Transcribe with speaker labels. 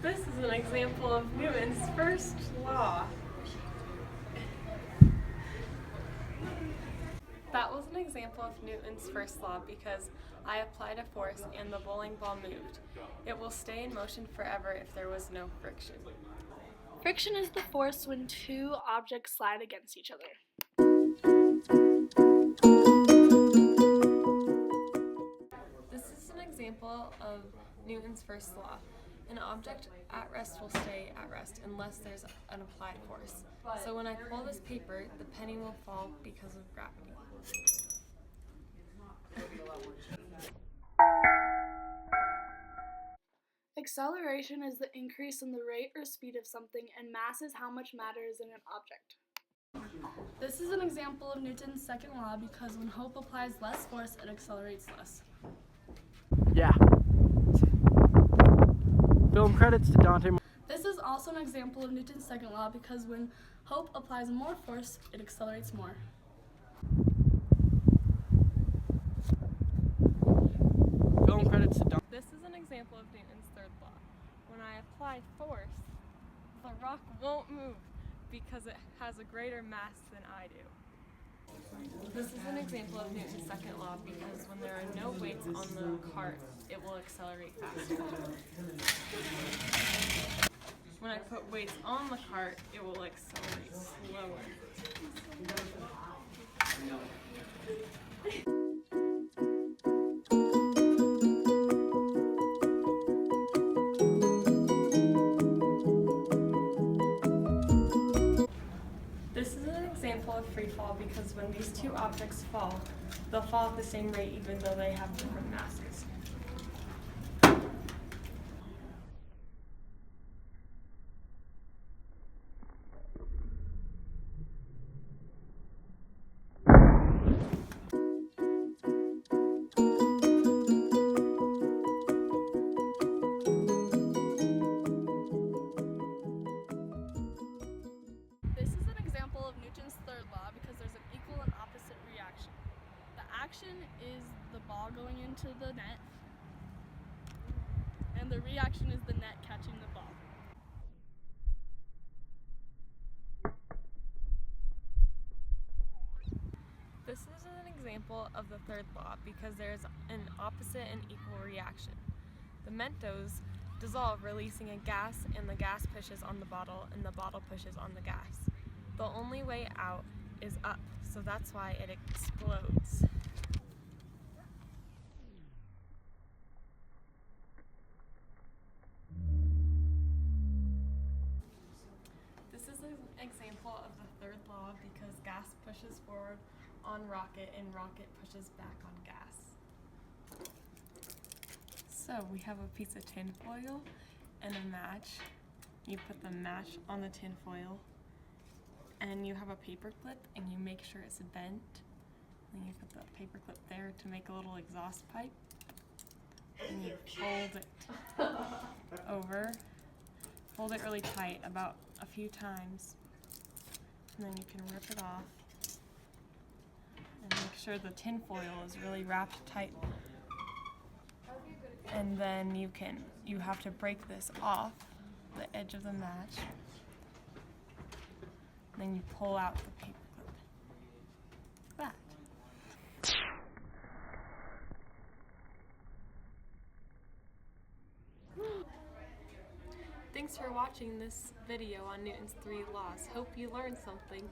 Speaker 1: This is an example of Newton's first law. That was an example of Newton's first law because I applied a force and the bowling ball moved. It will stay in motion forever if there was no friction.
Speaker 2: Friction is the force when two objects slide against each other.
Speaker 1: This is an example of Newton's first law. An object at rest will stay at rest unless there's an applied force. So when I pull this paper, the penny will fall because of gravity.
Speaker 2: Acceleration is the increase in the rate or speed of something, and mass is how much matter is in an object. This is an example of Newton's second law because when hope applies less force, it accelerates less.
Speaker 3: Yeah. Film credits to Dante.
Speaker 2: This is also an example of Newton's second law because when hope applies more force, it accelerates more.
Speaker 3: Film credits to Dante.
Speaker 1: This is an example of Newton's third law. When I apply force, the rock won't move because it has a greater mass than I do. This is an example of Newton's second law because when there are no weights on the cart, it will accelerate faster. When I put weights on the cart, it will accelerate slower. This is an example of free fall because when these two objects fall, they'll fall at the same rate even though they have different masses.
Speaker 2: This is an example of Newton's third law because there's an equal and opposite reaction. The action is the ball going into the net, and the reaction is the net catching the ball.
Speaker 1: This is an example of the third law because there's an opposite and equal reaction. The Mentos dissolve, releasing a gas, and the gas pushes on the bottle, and the bottle pushes on the gas. The only way out is up, so that's why it explodes. This is an example of the third law because gas pushes forward on rocket and rocket pushes back on gas. So we have a piece of tin foil and a match. You put the match on the tin foil and you have a paper clip and you make sure it's bent. Then you put the paper clip there to make a little exhaust pipe. And you fold it over. Fold it really tight, about a few times. And then you can rip it off. And make sure the tin foil is really wrapped tight. And then you have to break this off the edge of the match. And then you pull out the paper clip. Like that. Thanks for watching this video on Newton's 3 laws. Hope you learned something.